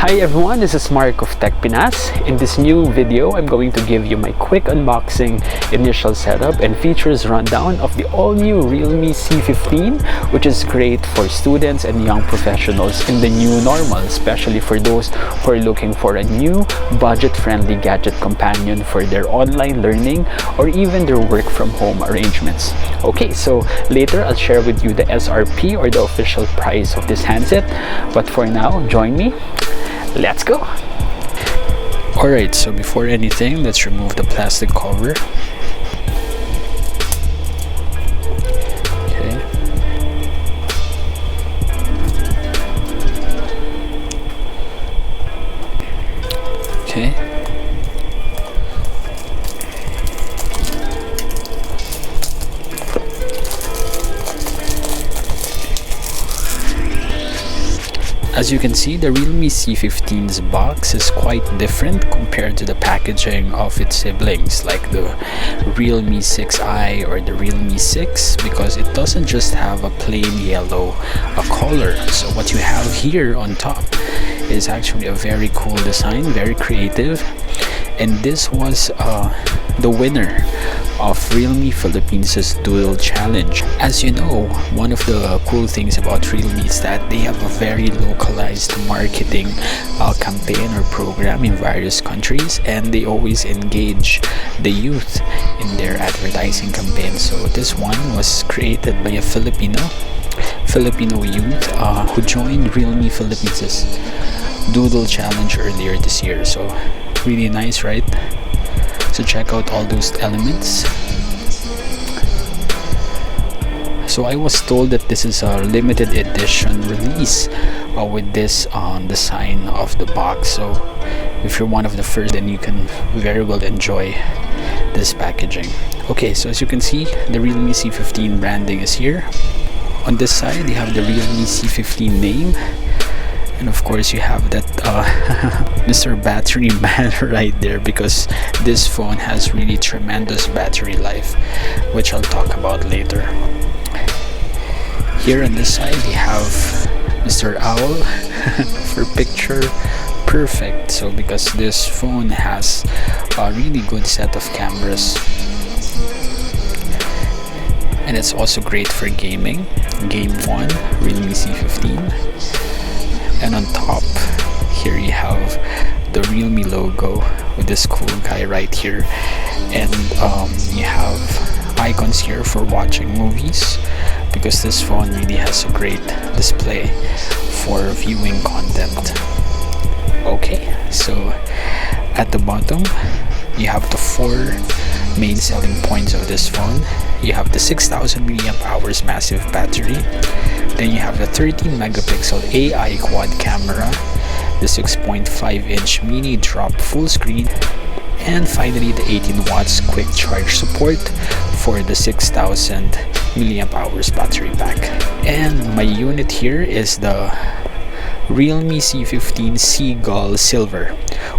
Hi everyone, this is Mark of TechPinas. In this new video, I'm going to give you my quick unboxing, initial setup, and features rundown of the all-new Realme C15, which is great for students and young professionals in the new normal, especially for those who are looking for a new, budget-friendly gadget companion for their online learning or even their work-from-home arrangements. Okay, so later I'll share with you the SRP or the official price of this handset, but for now, join me. Let's go! Alright, so before anything, let's remove the plastic cover. Okay. Okay. As you can see, the Realme C15's box is quite different compared to the packaging of its siblings like the Realme 6i or the Realme 6, because it doesn't just have a plain yellow color. So what you have here on top is actually a very cool design, very creative, and this was the winner of Realme Philippines' Doodle Challenge. As you know, one of the cool things about Realme is that they have a very localized marketing campaign or program in various countries, and they always engage the youth in their advertising campaign. So this one was created by a Filipino youth who joined Realme Philippines' Doodle Challenge earlier this year. So really nice, right? So check out all those elements. So I was told that this is a limited edition release with this design of the box. So if you're one of the first, then you can very well enjoy this packaging. Okay, so as you can see, the Realme C15 branding is here. On this side, you have the Realme C15 name. And of course, you have that Mr. Battery Man right there, because this phone has really tremendous battery life, which I'll talk about later. Here on this side, you have Mr. Owl for picture perfect. So because this phone has a really good set of cameras, and it's also great for gaming. Game 1, Realme C15. And on top, here you have the Realme logo with this cool guy right here. And you have icons here for watching movies, because this phone really has a great display for viewing content. Okay, so at the bottom, you have the 4 main selling points of this phone. You have the 6000 mAh massive battery. Then you have the 13 megapixel AI quad camera, the 6.5-inch mini drop full screen, and finally the 18 watts quick charge support for the 6000 mAh battery pack. And my unit here is the Realme C15 Seagull Silver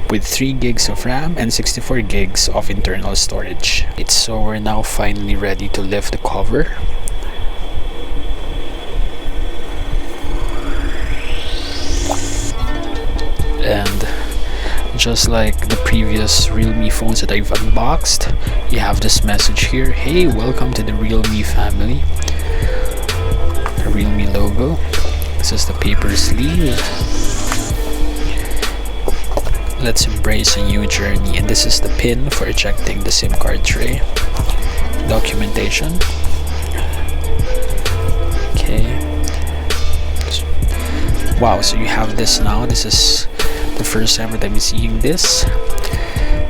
with 3 gigs of RAM and 64 gigs of internal storage. So we're now finally ready to lift the cover. And just like the previous Realme phones that I've unboxed, you have this message here: hey, welcome to the Realme family. The Realme logo. This is the paper sleeve. Let's embrace a new journey. And this is the pin for ejecting the SIM card tray. Documentation. Okay. Wow, so you have this now. This is the first time that I'm seeing this.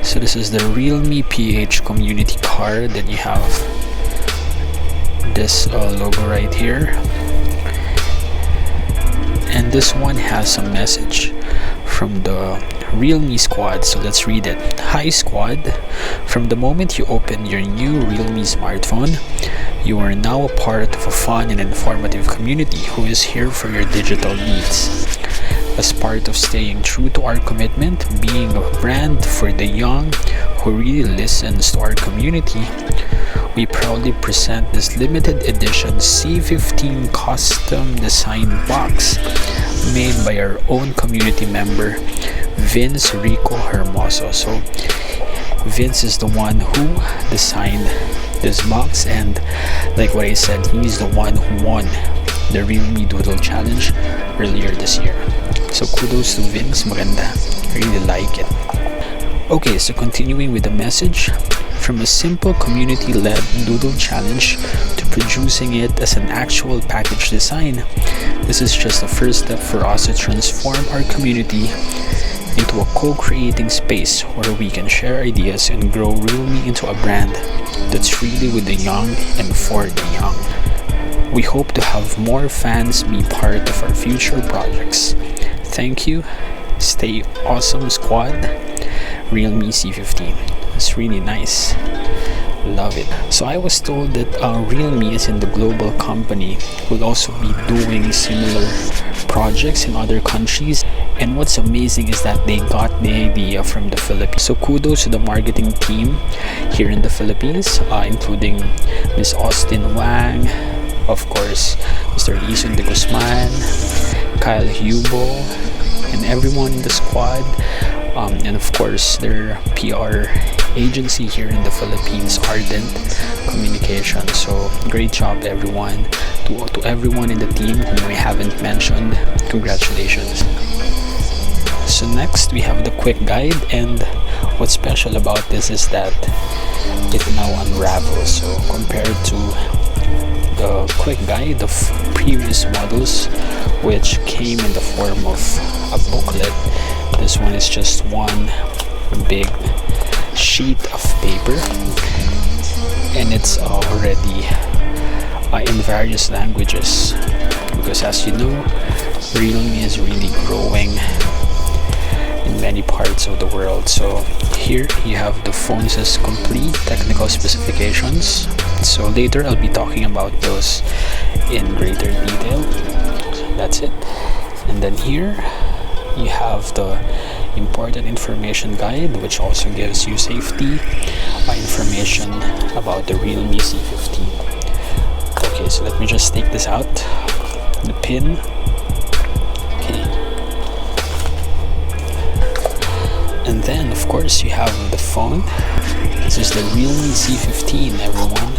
So this is the Realme PH community card. Then you have this logo right here. And this one has a message from the Realme Squad, so let's read it. Hi Squad, from the moment you open your new Realme smartphone, you are now a part of a fun and informative community who is here for your digital needs. As part of staying true to our commitment, being a brand for the young who really listens to our community, we proudly present this limited edition C15 custom design box made by our own community member, Vince Rico Hermoso. So Vince is the one who designed this box, and like what I said, he's the one who won the Realme Doodle Challenge earlier this year. So kudos to Vince, maganda. Really like it. Okay, so continuing with the message, from a simple community-led doodle challenge to producing it as an actual package design, this is just the first step for us to transform our community into a co-creating space where we can share ideas and grow Realme into a brand that's really with the young and for the young. We hope to have more fans be part of our future projects. Thank you. Stay awesome, squad. Realme C15. It's really nice. Love it. So I was told that Realme is in the global company, will also be doing similar projects in other countries. And what's amazing is that they got the idea from the Philippines. So kudos to the marketing team here in the Philippines, including Miss Austin Wang, of course, Mr. Ison de Guzman, Kyle Hubo, and everyone in the squad. And of course their PR agency here in the Philippines, Ardent Communication. So great job everyone. To everyone in the team whom I haven't mentioned, congratulations. So next we have the quick guide, and what's special about this is that it now unravels. So compared to the quick guide of previous models, which came in the form of a booklet, this one is just one big sheet of paper, and it's already in various languages, because as you know, Realme is really growing in many parts of the world. So here you have the phone's complete technical specifications. So later I'll be talking about those in greater detail. So that's it. And then here you have the important information guide, which also gives you safety information about the Realme C15. Okay, so let me just take this out, the pin. Okay, and then of course you have the phone. This is the Realme C15, everyone.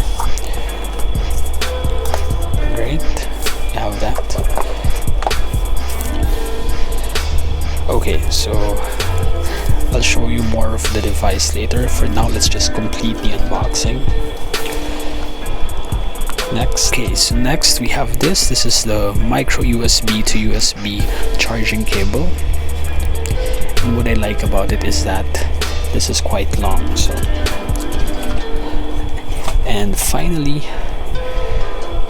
Great, you have that. Okay, so I'll show you more of the device later. For now, let's just complete the unboxing. Next we have this. This is the micro USB to USB charging cable. And what I like about it is that this is quite long. So, and finally,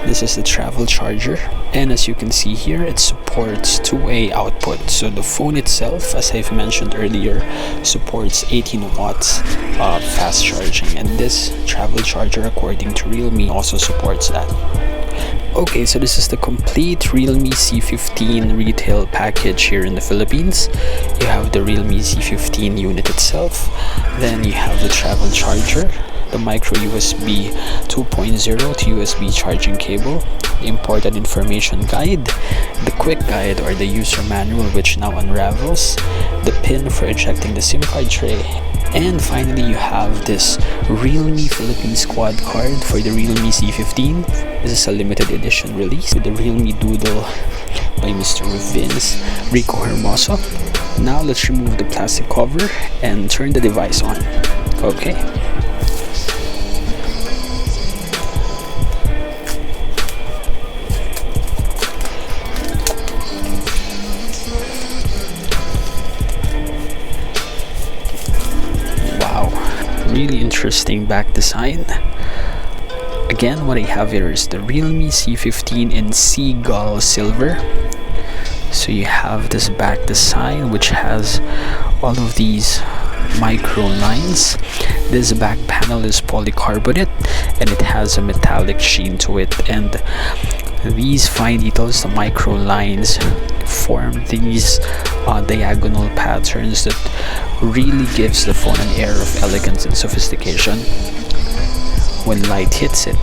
this is the travel charger, and as you can see here, it supports 2A output. So the phone itself, as I've mentioned earlier, supports 18 watts fast charging, and this travel charger, according to Realme, also supports that. Okay, so this is the complete Realme C15 retail package here in the Philippines. You have the Realme C15 unit itself, then you have the travel charger, the micro USB 2.0 to USB charging cable, the important information guide, the quick guide or the user manual, which now unravels, the pin for ejecting the SIM card tray, and finally you have this Realme Philippine Squad card for the Realme C15. This is a limited edition release with the Realme Doodle by Mr. Vince Rico Hermoso. Now let's remove the plastic cover and turn the device on. Okay. Really interesting back design. Again, what I have here is the Realme C15 in Seagull Silver. So you have this back design which has all of these micro lines. This back panel is polycarbonate and it has a metallic sheen to it, and these fine details, the micro lines, form these diagonal patterns that really gives the phone an air of elegance and sophistication when light hits it.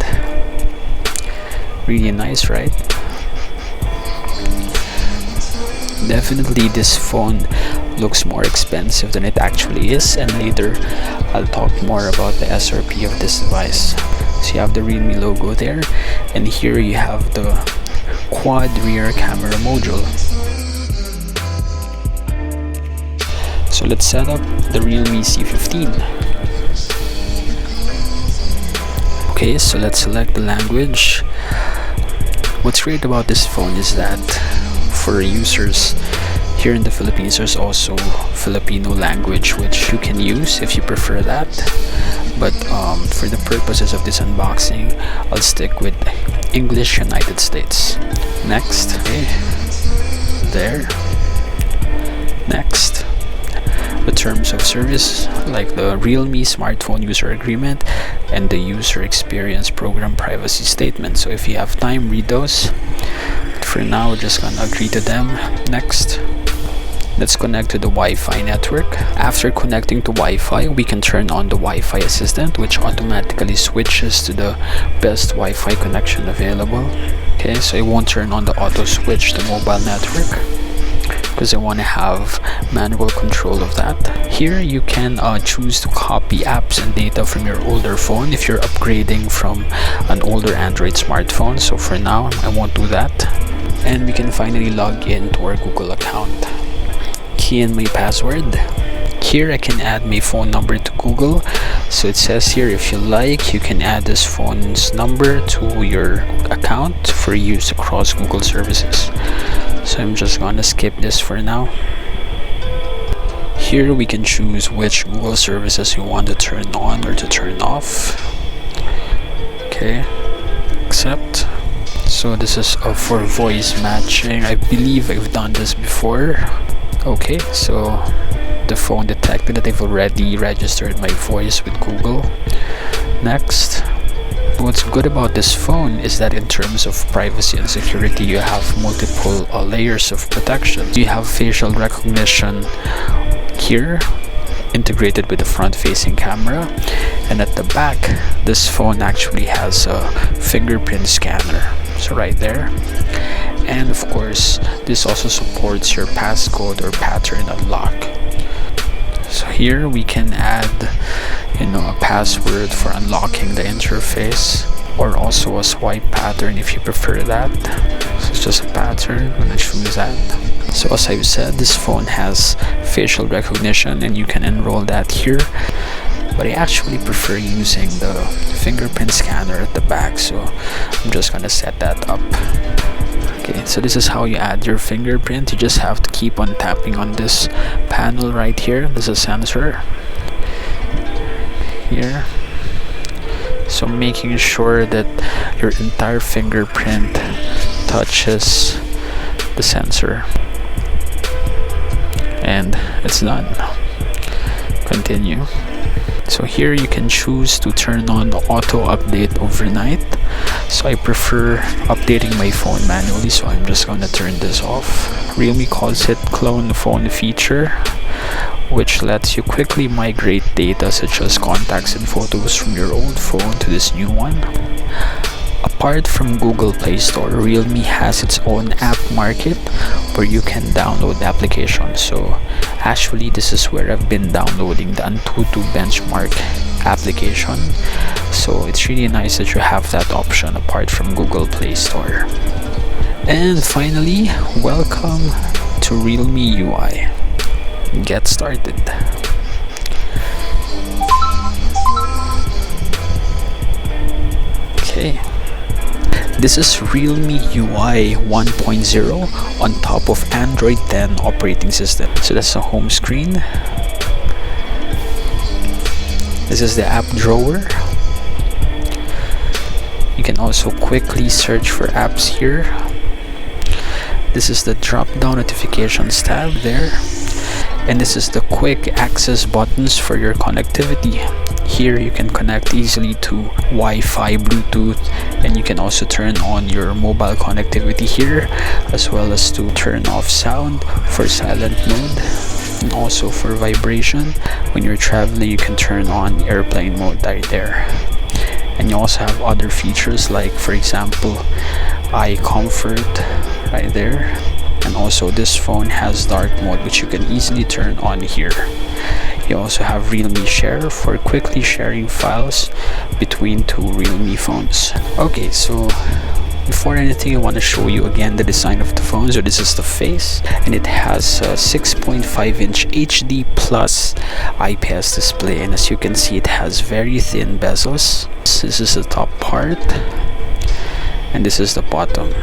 Really nice, right? Definitely this phone looks more expensive than it actually is, and later I'll talk more about the SRP of this device. So you have the Realme logo there, and here you have the quad rear camera module. So let's set up the Realme C15. Okay, so let's select the language. What's great about this phone is that for users here in the Philippines, there's also Filipino language which you can use if you prefer that. But for the purposes of this unboxing, I'll stick with English United States. Next. Okay. There. Next. The terms of service, like the Realme Smartphone User Agreement and the User Experience Program Privacy Statement. So if you have time, read those. But for now, we're just gonna agree to them. Next. Let's connect to the Wi-Fi network. After connecting to Wi-Fi, we can turn on the Wi-Fi assistant, which automatically switches to the best Wi-Fi connection available. Okay, so it won't turn on the auto switch to mobile network, because I want to have manual control of that. Here you can choose to copy apps and data from your older phone if you're upgrading from an older Android smartphone. So for now, I won't do that. And we can finally log in to our Google account. Key in my password. Here I can add my phone number to Google. So it says here, if you like, you can add this phone's number to your account for use across Google services. So I'm just gonna skip this for now. Here we can choose which Google services you want to turn on or to turn off. Okay, accept. So this is for voice matching. I believe I've done this before. Okay, so the phone detected that I've already registered my voice with Google. Next. What's good about this phone is that in terms of privacy and security, you have multiple layers of protection. You have facial recognition here, integrated with the front-facing camera, and at the back, this phone actually has a fingerprint scanner. So right there. And of course, this also supports your passcode or pattern unlock. So here we can add, a password for unlocking the interface, or also a swipe pattern if you prefer that. So it's just a pattern. I'm gonna choose that. So as I've said, this phone has facial recognition, and you can enroll that here. But I actually prefer using the fingerprint scanner at the back, so I'm just gonna set that up. Okay, so this is how you add your fingerprint. You just have to keep on tapping on this panel right here. There's a sensor here. So making sure that your entire fingerprint touches the sensor. And it's done. Continue. So here you can choose to turn on the auto update overnight. So I prefer updating my phone manually, so I'm just gonna turn this off. Realme calls it clone phone feature, which lets you quickly migrate data such as contacts and photos from your old phone to this new one. Apart from Google Play Store, Realme has its own app market where you can download applications. So actually this is where I've been downloading the Antutu benchmark application. So it's really nice that you have that option apart from Google Play Store. And finally, welcome to Realme UI. Get started. Okay. This is Realme UI 1.0 on top of Android 10 operating system. So that's the home screen. This is the app drawer. You can also quickly search for apps here. This is the drop-down notifications tab there. And this is the quick access buttons for your connectivity. Here you can connect easily to Wi-Fi, Bluetooth, and you can also turn on your mobile connectivity here, as well as to turn off sound for silent mode, and also for vibration. When you're traveling, you can turn on airplane mode right there. And you also have other features like, for example, eye comfort right there, And also this phone has dark mode, which you can easily turn on here. You also have Realme Share for quickly sharing files between two Realme phones. Okay, so before anything, I want to show you again the design of the phone. So this is the face, and it has a 6.5-inch HD plus IPS display, and as you can see, it has very thin bezels. This is the top part, and this is the bottom.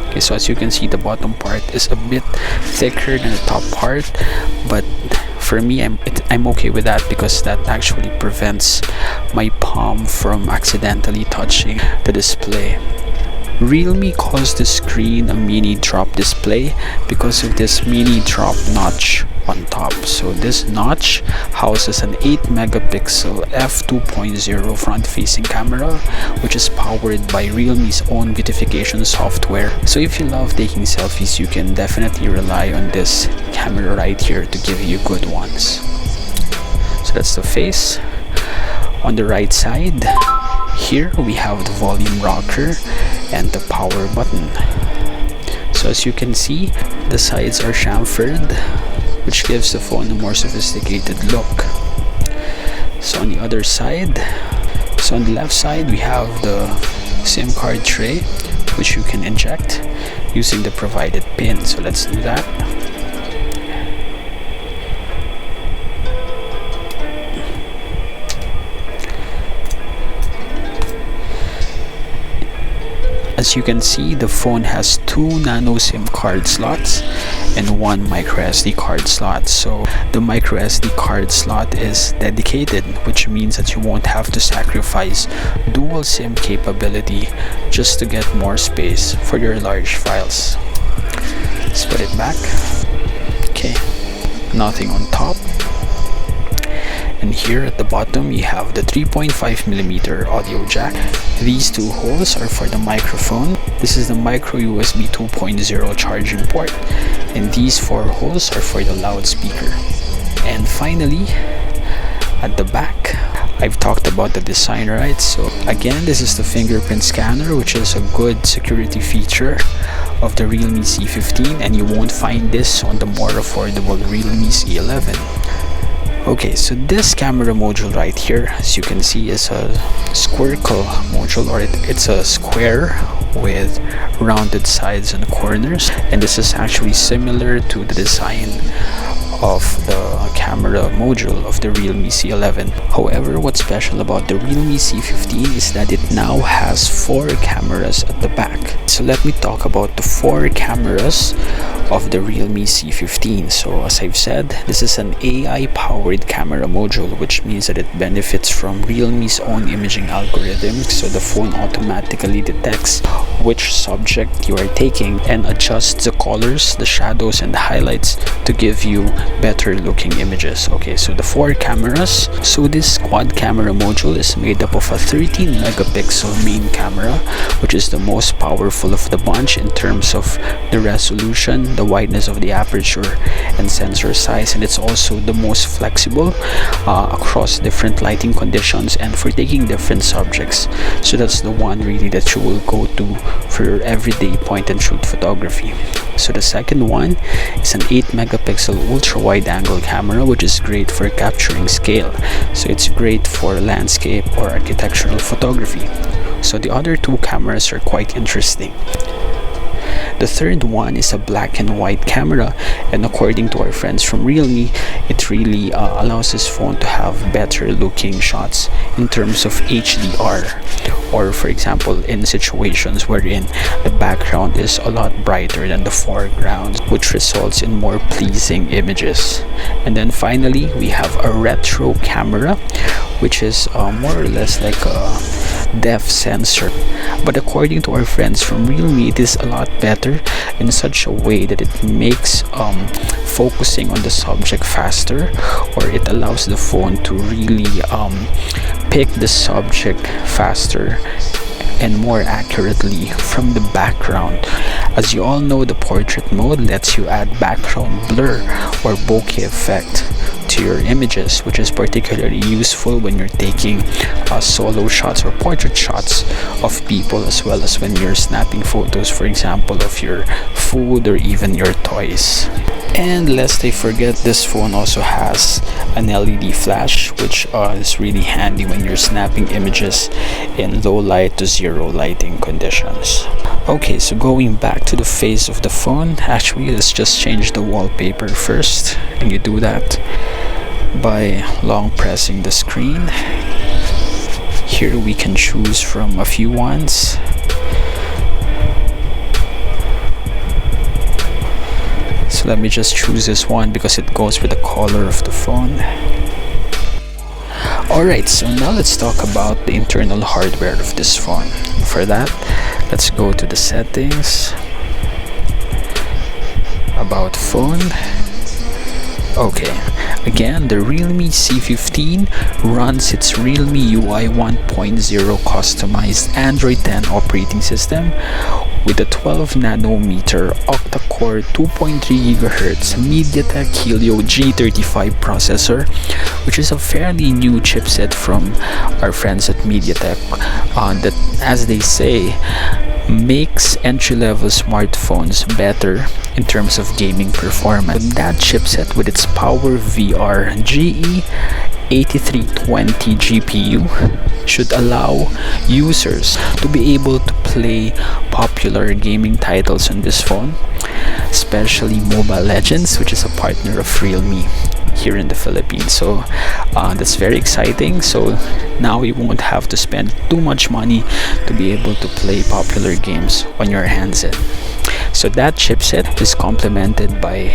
Okay, so as you can see, the bottom part is a bit thicker than the top part, but for me, I'm okay with that because that actually prevents my palm from accidentally touching the display. Realme calls the screen a mini drop display because of this mini drop notch on top. So this notch houses an 8 megapixel f2.0 front facing camera, which is powered by Realme's own beautification software. So if you love taking selfies, you can definitely rely on this camera right here to give you good ones. So that's the face. On the right side, here we have the volume rocker and the power button. So as you can see, the sides are chamfered, which gives the phone a more sophisticated look. So on the other side, so on the left side, we have the SIM card tray, which you can inject using the provided pin. So let's do that. As you can see, the phone has 2 nano SIM card slots and 1 micro SD card slot. So the micro SD card slot is dedicated, which means that you won't have to sacrifice dual SIM capability just to get more space for your large files. Let's put it back. Okay, nothing on top. And here at the bottom, you have the 3.5mm audio jack. These two holes are for the microphone. This is the micro USB 2.0 charging port. And these 4 holes are for the loudspeaker. And finally, at the back, I've talked about the design, right? So again, this is the fingerprint scanner, which is a good security feature of the Realme C15, and you won't find this on the more affordable Realme C11. Okay, so this camera module right here, as you can see, is a squircle module, or it's a square with rounded sides and corners, and this is actually similar to the design of the camera module of the Realme C11. However, what's special about the Realme C15 is that it now has 4 cameras at the back. So let me talk about the 4 cameras of the Realme C15. So as I've said, this is an AI powered camera module, which means that it benefits from Realme's own imaging algorithms. So the phone automatically detects which subject you are taking and adjusts the colors, the shadows, and the highlights to give you better looking images. Okay, so the 4 cameras. So this quad camera module is made up of a 13 megapixel main camera, which is the most powerful of the bunch in terms of the resolution, the wideness of the aperture, and sensor size, and it's also the most flexible across different lighting conditions and for taking different subjects. So that's the one really that you will go to for your everyday point and shoot photography. So the second one is an 8 megapixel ultra wide angle camera, which is great for capturing scale. So it's great for landscape or architectural photography. So the other 2 cameras are quite interesting. The third one is a black and white camera, and according to our friends from Realme, it really allows this phone to have better looking shots in terms of HDR, or for example in situations wherein the background is a lot brighter than the foreground, which results in more pleasing images. And then finally, we have a retro camera, which is more or less like a depth sensor, but according to our friends from Realme, it is a lot better in such a way that it makes focusing on the subject faster, or it allows the phone to really pick the subject faster and more accurately from the background. As you all know, the portrait mode lets you add background blur or bokeh effect to your images, which is particularly useful when you're taking solo shots or portrait shots of people, as well as when you're snapping photos, for example, of your food or even your toys. And lest I forget, this phone also has an LED flash, which is really handy when you're snapping images in low light to zero lighting conditions. Okay, so going back to the face of the phone, actually let's just change the wallpaper first, and you do that by long pressing the screen. Here we can choose from a few ones. So let me just choose this one because it goes with the color of the phone. Alright, so now let's talk about the internal hardware of this phone. For that, let's go to the settings, about phone. Okay, again, the Realme C15 runs its Realme UI 1.0 customized Android 10 operating system with a 12 nanometer octa-core 2.3 GHz MediaTek Helio G35 processor, which is a fairly new chipset from our friends at MediaTek that, as they say, makes entry-level smartphones better in terms of gaming performance. That chipset with its PowerVR GE8320 GPU should allow users to be able to play popular gaming titles on this phone, especially Mobile Legends, which is a partner of Realme here in the Philippines. So that's very exciting. So now you won't have to spend too much money to be able to play popular games on your handset. So that chipset is complemented by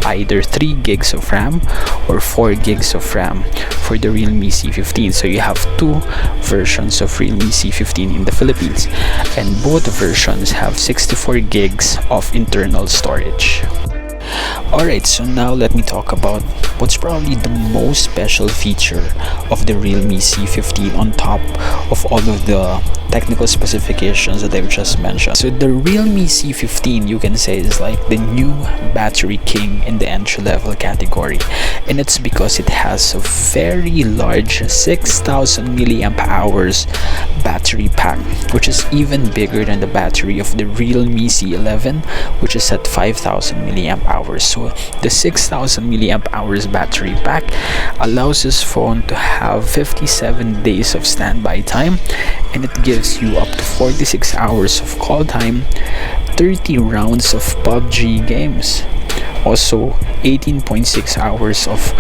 either 3 gigs of RAM or 4 gigs of RAM for the Realme C15. So you have 2 versions of Realme C15 in the Philippines, and both versions have 64 gigs of internal storage. Alright, so now let me talk about what's probably the most special feature of the Realme C15 on top of all of the technical specifications that I've just mentioned. So the Realme C15, you can say, is like the new battery king in the entry-level category, and it's because it has a very large 6000 milliamp hours battery pack, which is even bigger than the battery of the Realme C11, which is at 5000 milliamp hours. So the 6000 milliamp hours battery pack allows this phone to have 57 days of standby time, and it gives you up to 46 hours of call time, 30 rounds of PUBG games, also 18.6 hours of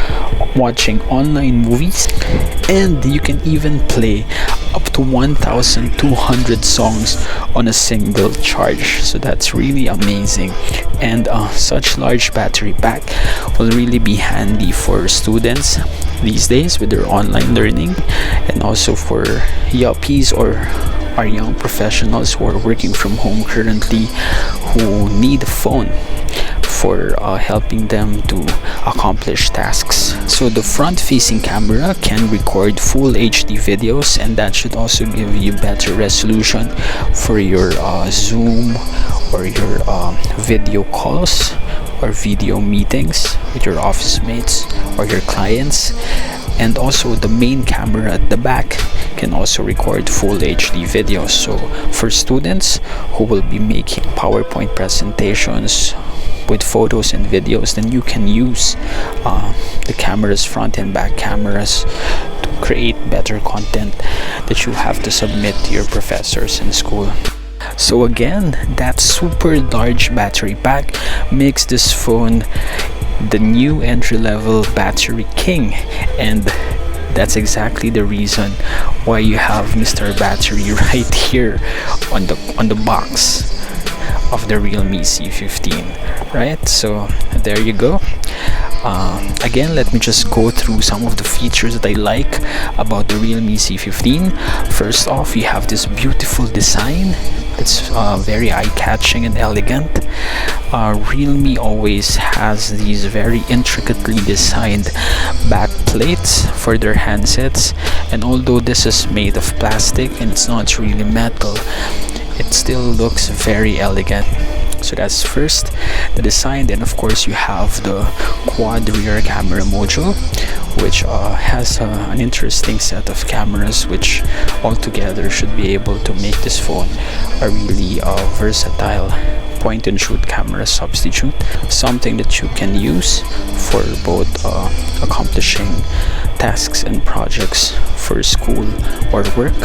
watching online movies, and you can even play up to 1200 songs on a single charge. So that's really amazing, and such large battery pack will really be handy for students these days with their online learning, and also for yuppies or our young professionals who are working from home currently, who need a phone for helping them to accomplish tasks. So the front-facing camera can record full HD videos, and that should also give you better resolution for your Zoom or your video calls or video meetings with your office mates or your clients. And also the main camera at the back can also record full HD videos. So for students who will be making PowerPoint presentations with photos and videos, then you can use the cameras, front and back cameras, to create better content that you have to submit to your professors in school. So again, that super large battery pack makes this phone the new entry-level battery king, and that's exactly the reason why you have Mr. Battery right here on the box of the Realme C15, right? So there you go. Again, let me just go through some of the features that I like about the Realme C15. First off, you have this beautiful design It's very eye-catching and elegant. Realme always has these very intricately designed back plates for their handsets, and although this is made of plastic and it's not really metal, it still looks very elegant. So that's first the design. Then of course you have the quad rear camera module, which has an interesting set of cameras, which altogether should be able to make this phone a really versatile point and shoot camera substitute, something that you can use for both accomplishing tasks and projects for school or work.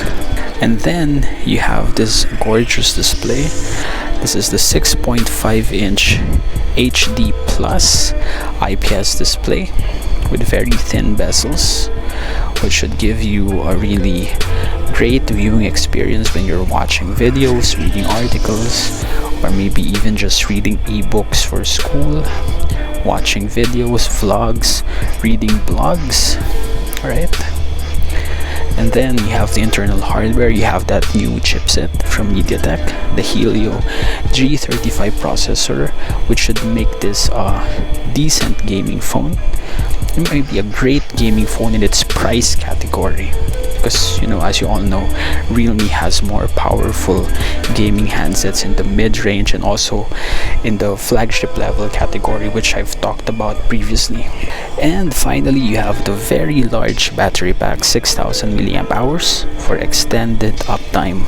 And then you have this gorgeous display. This is the 6.5-inch HD Plus IPS display with very thin bezels, which should give you a really great viewing experience when you're watching videos, reading articles, or maybe even just reading ebooks for school, watching videos, vlogs, reading blogs. Alright. And then you have the internal hardware. You have that new chipset from MediaTek, the Helio G35 processor, which should make this a decent gaming phone. It might be a great gaming phone in its price category, because as you all know, Realme has more powerful gaming handsets in the mid-range and also in the flagship level category, which I've talked about previously. And finally, you have the very large battery pack, 6000 milliamp hours for extended uptime,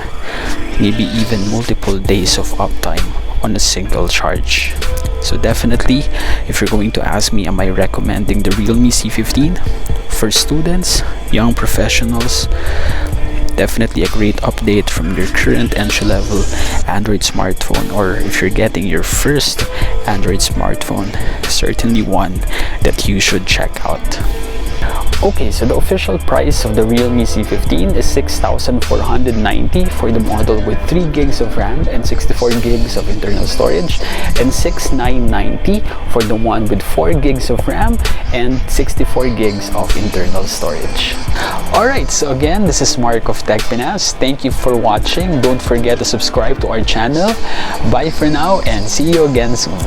maybe even multiple days of uptime on a single charge. So definitely, if you're going to ask me, am I recommending the Realme C15 for students, young professionals? Definitely a great update from your current entry-level Android smartphone, or if you're getting your first Android smartphone, certainly one that you should check out. Okay, so the official price of the Realme C15 is 6,490 for the model with 3 gigs of RAM and 64 gigs of internal storage, and 6,990 for the one with 4 gigs of RAM and 64 gigs of internal storage. Alright, so again, this is Mark of TechPinas. Thank you for watching. Don't forget to subscribe to our channel. Bye for now and see you again soon.